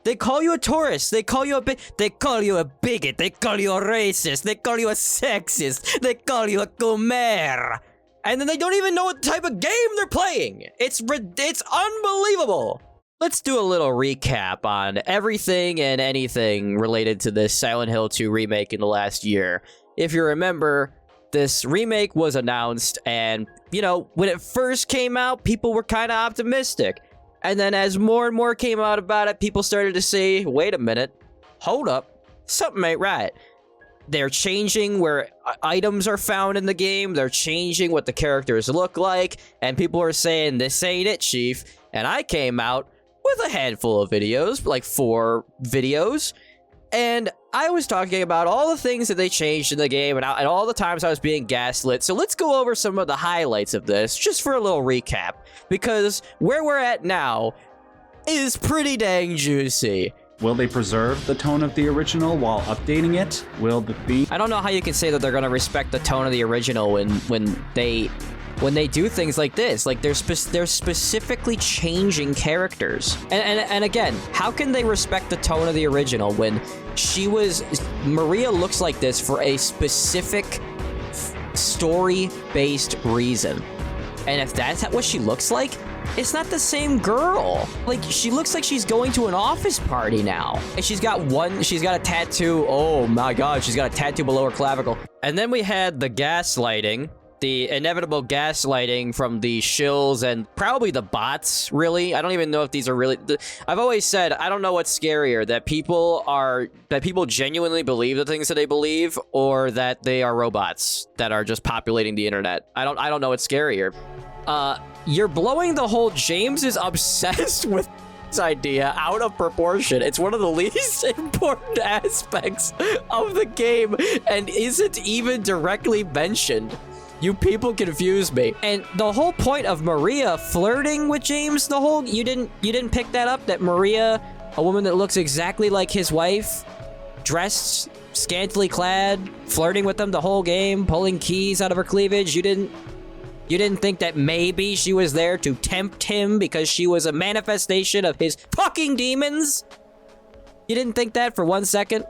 They call you a tourist. They call you a bigot. They call you a racist. They call you a sexist. They call you a comer. And then they don't even know what type of game they're playing. It's unbelievable. Let's do a little recap on everything and anything related to this Silent Hill 2 remake in the last year. If you remember, this remake was announced, and, you know, when it first came out, people were kind of optimistic. And then as more and more came out about it, people started to say, wait a minute, hold up, something ain't right. They're changing where items are found in the game, they're changing what the characters look like, and people are saying, this ain't it, Chief. And I came out with a handful of videos, like 4 videos, and I was talking about all the things that they changed in the game and all the times I was being gaslit. So let's go over some of the highlights of this, just for a little recap, because where we're at now is pretty dang juicy. Will they preserve the tone of the original while updating it? Will the theme... I don't know how you can say that they're going to respect the tone of the original when they do things like this. Like, they're specifically changing characters. And again, how can they respect the tone of the original when Maria looks like this for a specific story-based reason? And if that's what she looks like, it's not the same girl. Like, she looks like she's going to an office party now. And she's got a tattoo. Oh my God, she's got a tattoo below her clavicle. And then we had the gaslighting. The inevitable gaslighting from the shills and probably the bots, really. I don't even know if these are really... I've always said, I don't know what's scarier, that people genuinely believe the things that they believe, or that they are robots that are just populating the internet. I don't know what's scarier. You're blowing the whole James is obsessed with this idea out of proportion. It's one of the least important aspects of the game and isn't even directly mentioned. You people confuse me. And the whole point of Maria flirting with James, you didn't pick that up? That Maria, a woman that looks exactly like his wife, dressed, scantily clad, flirting with him the whole game, pulling keys out of her cleavage, you didn't think that maybe she was there to tempt him because she was a manifestation of his fucking demons? You didn't think that for 1 second?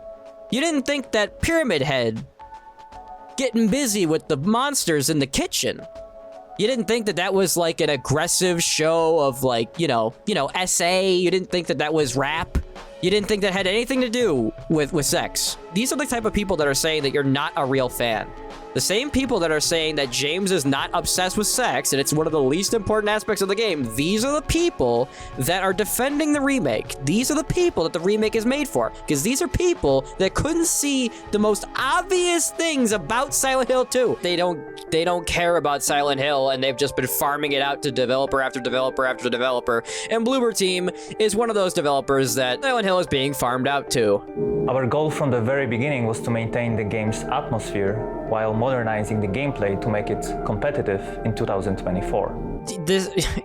You didn't think that Pyramid Head getting busy with the monsters in the kitchen, you didn't think that that was like an aggressive show of, like, you know, SA? You didn't think that that was rap? You didn't think that had anything to do with sex? These are the type of people that are saying that you're not a real fan. The same people that are saying that James is not obsessed with sex and it's one of the least important aspects of the game, these are the people that are defending the remake. These are the people that the remake is made for, because these are people that couldn't see the most obvious things about Silent Hill 2. They don't care about Silent Hill, and they've just been farming it out to developer after developer after developer, and Bloober Team is one of those developers that Silent Hill is being farmed out to. Our goal from the very beginning was to maintain the game's atmosphere while modernizing the gameplay to make it competitive in 2024.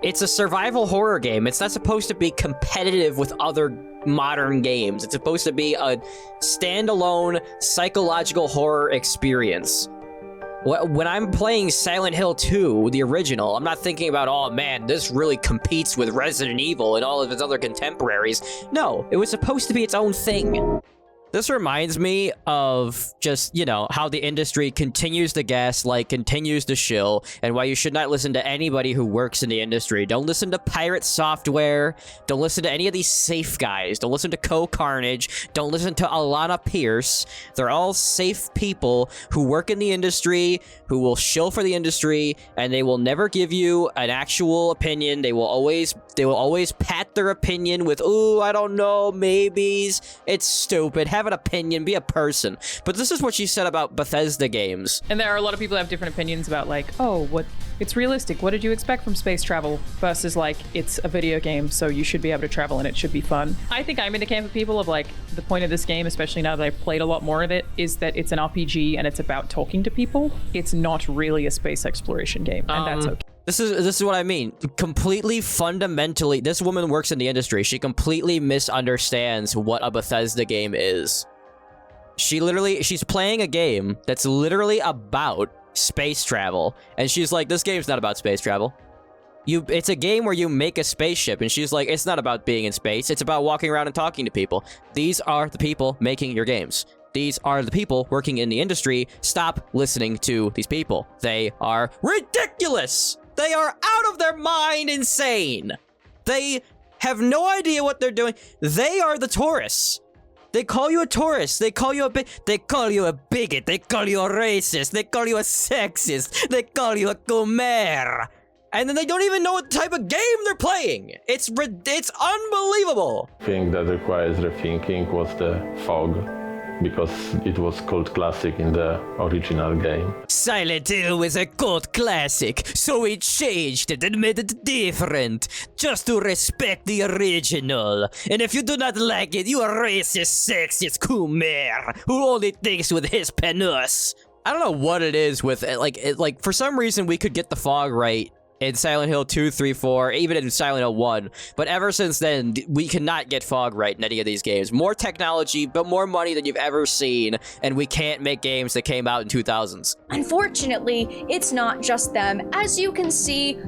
It's a survival horror game. It's not supposed to be competitive with other modern games. It's supposed to be a standalone psychological horror experience. When I'm playing Silent Hill 2, the original, I'm not thinking about, oh man, this really competes with Resident Evil and all of its other contemporaries. No, it was supposed to be its own thing. This reminds me of just, you know, how the industry continues to gaslight, continues to shill, and why you should not listen to anybody who works in the industry. Don't listen to Pirate Software. Don't listen to any of these safe guys. Don't listen to Co-Carnage. Don't listen to Alana Pierce. They're all safe people who work in the industry, who will shill for the industry, and they will never give you an actual opinion. They will always pat their opinion with, ooh, I don't know, maybes. It's stupid. Have an opinion, be a person. But this is what she said about Bethesda games. And there are a lot of people that have different opinions about, like, oh, it's realistic. What did you expect from space travel? Versus, like, it's a video game, so you should be able to travel and it should be fun. I think I'm in the camp of people of, like, the point of this game, especially now that I've played a lot more of it, is that it's an RPG and it's about talking to people. It's not really a space exploration game, and that's okay. This is what I mean. Completely fundamentally, this woman works in the industry. She completely misunderstands what a Bethesda game is. She's playing a game that's literally about space travel, and she's like, this game's not about space travel. It's a game where you make a spaceship, and she's like, it's not about being in space, it's about walking around and talking to people. These are the people making your games. These are the people working in the industry. Stop listening to these people. They are ridiculous. They are out of their mind insane. They have no idea what they're doing. They are the tourists. They call you a tourist. They call you a bigot. They call you a racist. They call you a sexist. They call you a comer. And then they don't even know what type of game they're playing. It's unbelievable. Thing that requires rethinking was the fog, because it was cult classic in the original game. Silent Hill was a cult classic, so we changed it and made it different, just to respect the original. And if you do not like it, you are racist, sexist Khmer, who only thinks with his penis. I don't know what it is with it, like for some reason we could get the fog right in Silent Hill 2, 3, 4, even in Silent Hill 1. But ever since then, we cannot get fog right in any of these games. More technology, but more money than you've ever seen, and we can't make games that came out in 2000s. Unfortunately, it's not just them. As you can see,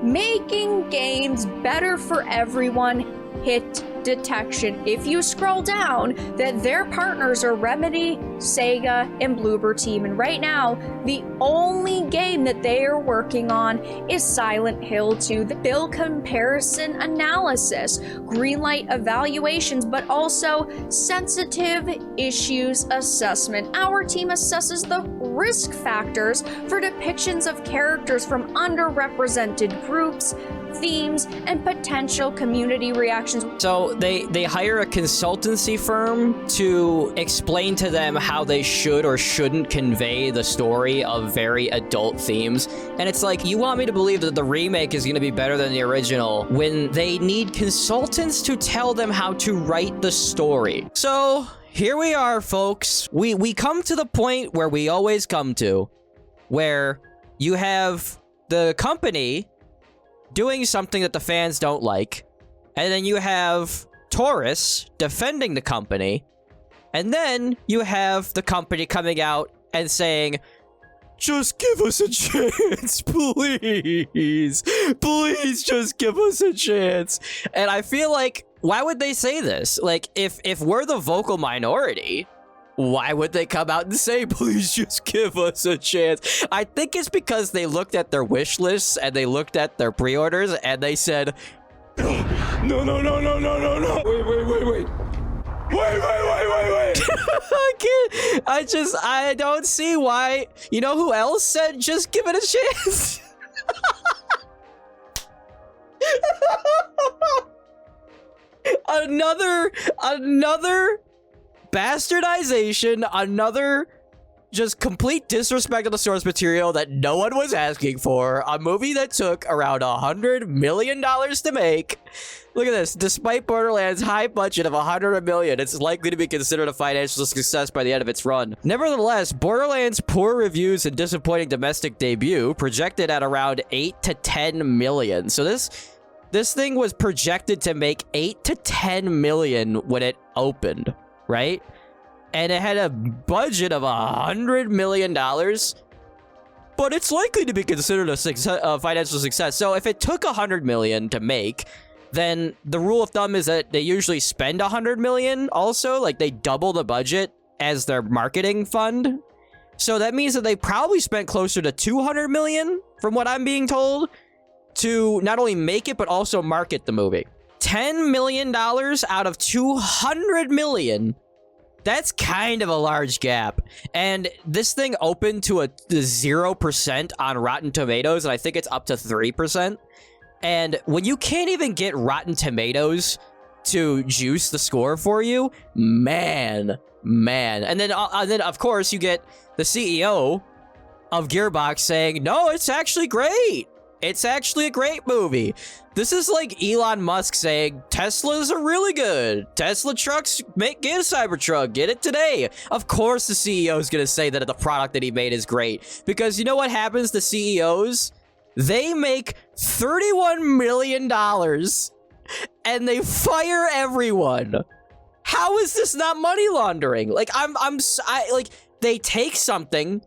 making games better for everyone hit detection. If you scroll down, that their partners are Remedy, Sega, and Bloober Team, and right now, the only game that they are working on is Silent Hill 2. The bill comparison analysis, greenlight evaluations, but also sensitive issues assessment. Our team assesses the risk factors for depictions of characters from underrepresented groups, themes, and potential community reactions. So they hire a consultancy firm to explain to them how they should or shouldn't convey the story of very adult themes. And it's like, you want me to believe that the remake is going to be better than the original when they need consultants to tell them how to write the story. So here we are, folks. We come to the point where we always come to, where you have the company doing something that the fans don't like, and then you have tourists defending the company, and then you have the company coming out and saying, just give us a chance, please. Please just give us a chance. And I feel like, why would they say this? Like, if we're the vocal minority, why would they come out and say, please just give us a chance? I think it's because they looked at their wish lists and they looked at their pre-orders and they said, no. Wait. I don't see why. You know who else said, just give it a chance? Another bastardization, another just complete disrespect of the source material that no one was asking for. A movie that took around $100 million to make. Look at this. Despite Borderlands' high budget of $100 million, it's likely to be considered a financial success by the end of its run. Nevertheless, Borderlands' poor reviews and disappointing domestic debut projected at around 8 to 10 million. So this thing was projected to make 8 to 10 million when it opened, right? And it had a budget of $100 million, but it's likely to be considered a financial success. So if it took $100 million to make, then the rule of thumb is that they usually spend $100 million also, like they double the budget as their marketing fund. So that means that they probably spent closer to $200 million, from what I'm being told, to not only make it, but also market the movie. $10 million out of $200 million. That's kind of a large gap. And this thing opened to a 0% on Rotten Tomatoes, and I think it's up to 3%. And when you can't even get Rotten Tomatoes to juice the score for you, man. And then of course, you get the CEO of Gearbox saying, no, it's actually great. It's actually a great movie. This is like Elon Musk saying, Teslas are really good. Tesla trucks, get a Cybertruck, get it today. Of course the CEO is going to say that the product that he made is great. Because you know what happens to CEOs? They make $31 million and they fire everyone. How is this not money laundering? Like, like, they take something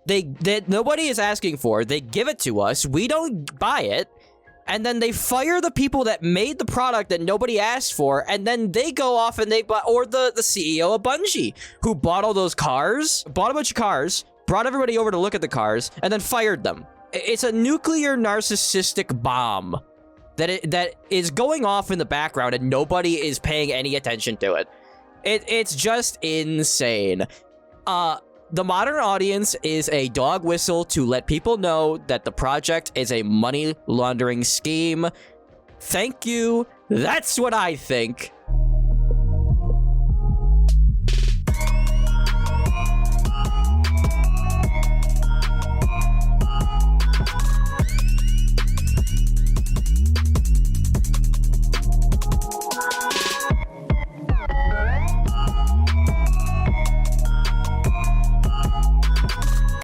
that nobody is asking for. They give it to us. We don't buy it. and then they fire the people that made the product that nobody asked for, and then they go off and they buy, or the CEO of Bungie, who bought all those cars, bought a bunch of cars, brought everybody over to look at the cars, and then fired them. It's a nuclear narcissistic bomb that is going off in the background and nobody is paying any attention to it. It's just insane. The modern audience is a dog whistle to let people know that the project is a money laundering scheme. Thank you. That's what I think.